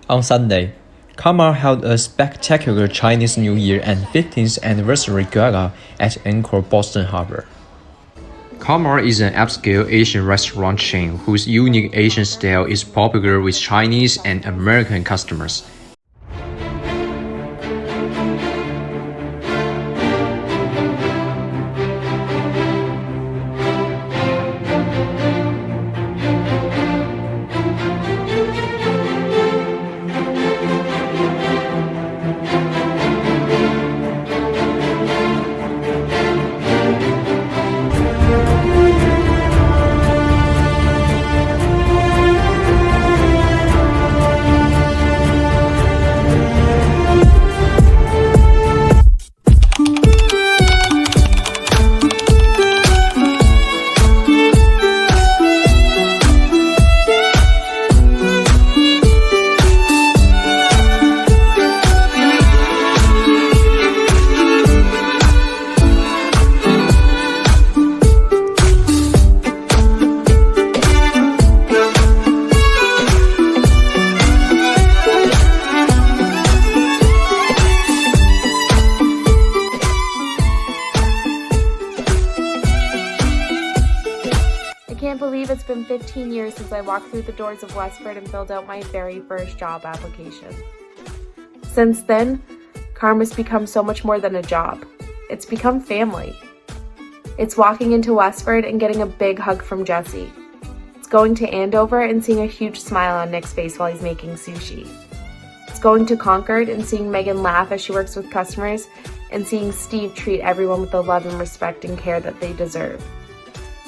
On Sunday, Karma held a spectacular Chinese New Year and 15th anniversary gala at Encore Boston Harbor. Karma is an upscale Asian restaurant chain whose unique Asian style is popular with Chinese and American customers. I can't believe it's been 15 years since I walked through the doors of Westford and filled out my very first job application. Since then, Karma's become so much more than a job. It's become family. It's walking into Westford and getting a big hug from Jesse. It's going to Andover and seeing a huge smile on Nick's face while he's making sushi. It's going to Concord and seeing Megan laugh as she works with customers and seeing Steve treat everyone with the love and respect and care that they deserve.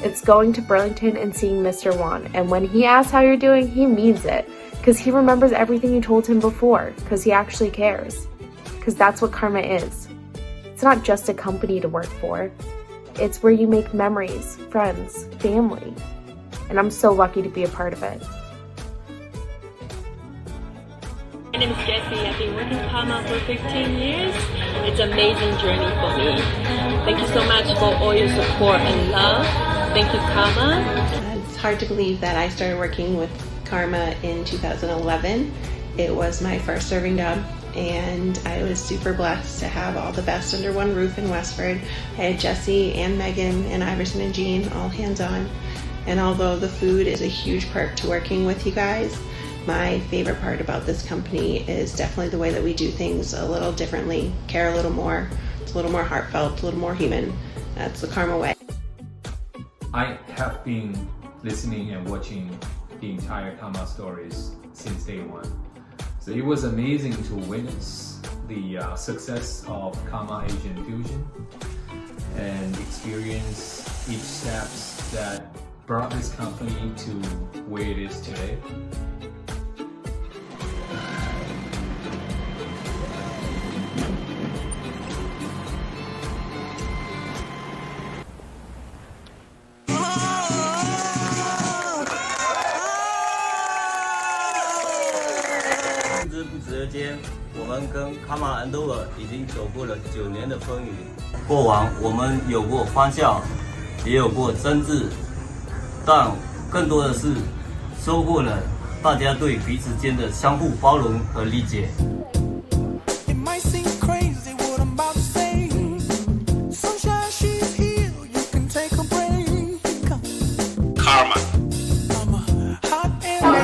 It's going to Burlington and seeing Mr. Wan, and when he asks how you're doing, he means it, because he remembers everything you told him before, because he actually cares. Because that's what Karma is. It's not just a company to work for. It's where you make memories, friends, family. And I'm so lucky to be a part of it. My name is Jessie. I've been working at Karma for 15 years. It's an amazing journey for me. Thank you so much for all your support and love. Thank you, Karma. It's hard to believe that I started working with Karma in 2011. It was my first serving job, and I was super blessed to have all the best under one roof in Westford. I had Jessie and Megan and Iverson and Jean all hands-on. And although the food is a huge perk to working with you guys, my favorite part about this company is definitely the way that we do things a little differently, care a little more. It's a little more heartfelt, a little more human. That's the Karma way. I have been listening and watching the entire Karma stories since day one. So it was amazing to witness the success of Karma Asian Fusion and experience each steps that brought this company to where it is today.不知不觉间，我们跟Karma Andover 已经走过了9年的风雨。过往我们有过欢笑，也有过争执，但更多的是收获了大家对彼此间的相互包容和理解。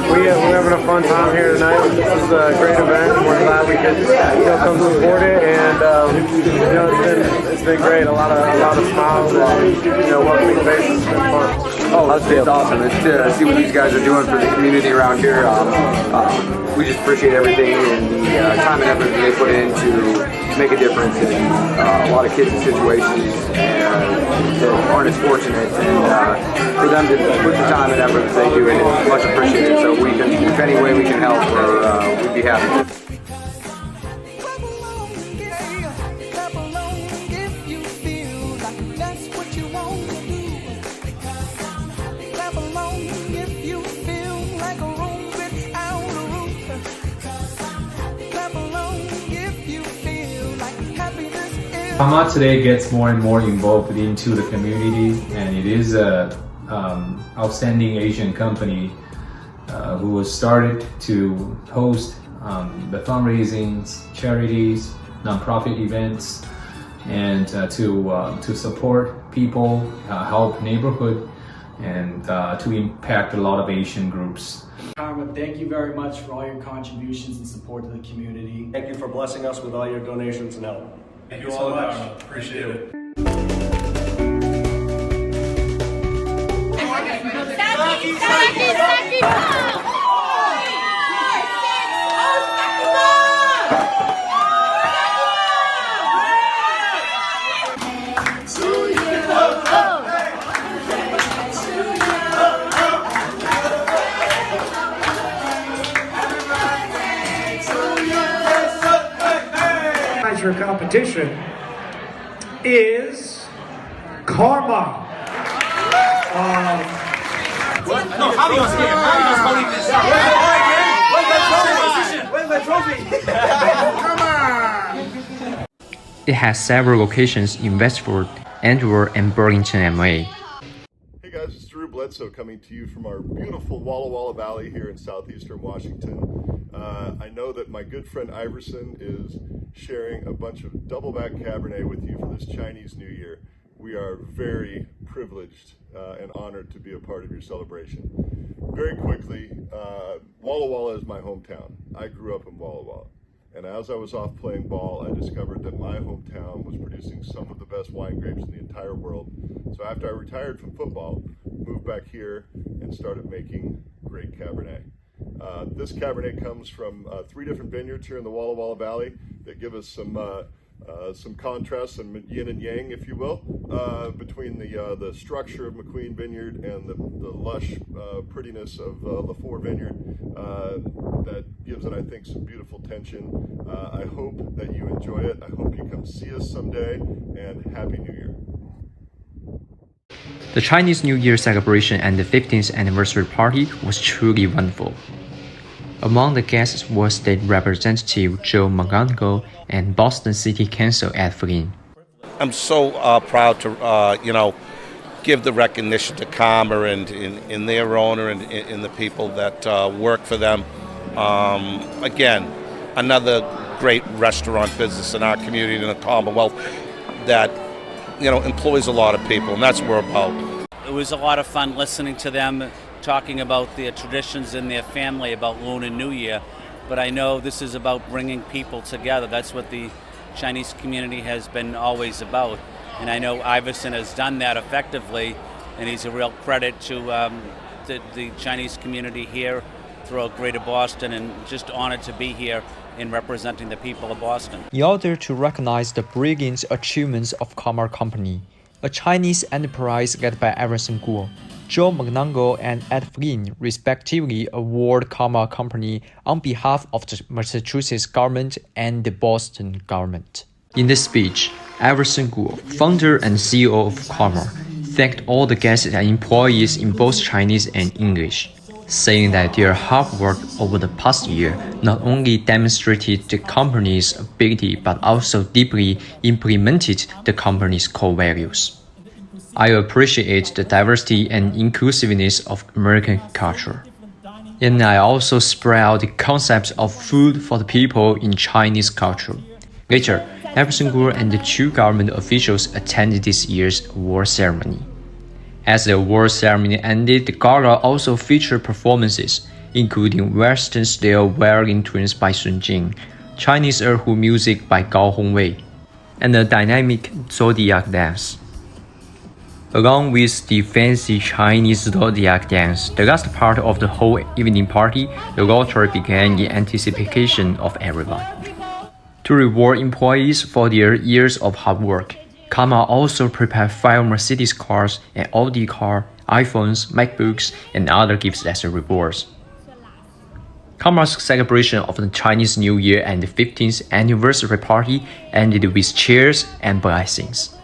We're having a fun time here tonight. This is a great event. We're glad we could come support it, and it's been great. A lot of smiles and welcoming faces. It's been fun. Oh, it's awesome. It's to see what these guys are doing for the community around here. We just appreciate everything and the time and effort that they put in to make a difference in a lot of kids' situations and that aren't as fortunate. And for them to put the time and effort that they do, it's much appreciated. So we can, if any way we can help, we'd be happy to. Karma today gets more and more involved into the community, and it is a outstanding Asian company who was started to host the fundraisings, charities, nonprofit events, and to support people, help neighborhood, and to impact a lot of Asian groups. Karma, thank you very much for all your contributions and support to the community. Thank you for blessing us with all your donations and help. Thank you so much. Appreciate it. Your competition is Karma. No, Javio's here. Javio's holding this up. Where's the trophy? Come on! It has several locations in Westford, Andover, and Burlington, MA. Hey guys, it's Drew Bledsoe coming to you from our beautiful Walla Walla Valley here in southeastern Washington. I know that my good friend Iverson is sharing a bunch of double-back Cabernet with you for this Chinese New Year. We are very privileged and honored to be a part of your celebration. Very quickly, Walla Walla is my hometown. I grew up in Walla Walla. And as I was off playing ball, I discovered that my hometown was producing some of the best wine grapes in the entire world. So after I retired from football, moved back here and started making great Cabernet. This Cabernet comes from 3 different vineyards here in the Walla Walla Valley that give us some contrast, some yin and yang, if you will, between the structure of McQueen Vineyard and the lush prettiness of Lafleur Vineyard. That gives it, I think, some beautiful tension. I hope that you enjoy it. I hope you come see us someday, and Happy New Year. The Chinese New Year celebration and the 15th anniversary party was truly wonderful. Among the guests was State Representative Joe McGonagle and Boston City Council Ed Flynn. I'm so proud to, give the recognition to Karma and their owner and the people that work for them. Again, another great restaurant business in our community in the Commonwealth that, employs a lot of people, and that's what we're about. It was a lot of fun listening to them talking about their traditions in their family about Lunar New Year, but I know this is about bringing people together. That's what the Chinese community has been always about, and I know Iverson has done that effectively, and he's a real credit to the Chinese community here throughout Greater Boston, and just honored to be here in representing the people of Boston. In order to recognize the brilliant achievements of Karma Company, a Chinese enterprise led by Iverson Guo, Joe McGonagle and Ed Flynn respectively award Karma Company on behalf of the Massachusetts government and the Boston government. In this speech, Iverson Guo, founder and CEO of Karma, thanked all the guests and employees in both Chinese and English, saying that their hard work over the past year not only demonstrated the company's ability but also deeply implemented the company's core values. I appreciate the diversity and inclusiveness of American culture. And I also spread out the concept of food for the people in Chinese culture. Later, Iverson Guo and the 2 government officials attended this year's award ceremony. As the award ceremony ended, the gala also featured performances, including Western style violin tunes by Sun Jing, Chinese erhu music by Gao Hongwei, and a dynamic zodiac dance. Along with the fancy Chinese zodiac dance, the last part of the whole evening party, the lottery began in anticipation of everyone. To reward employees for their years of hard work, Karma also prepared 5 Mercedes cars, an Audi car, iPhones, MacBooks, and other gifts as a rewards. Karma's celebration of the Chinese New Year and the 15th anniversary party ended with cheers and blessings.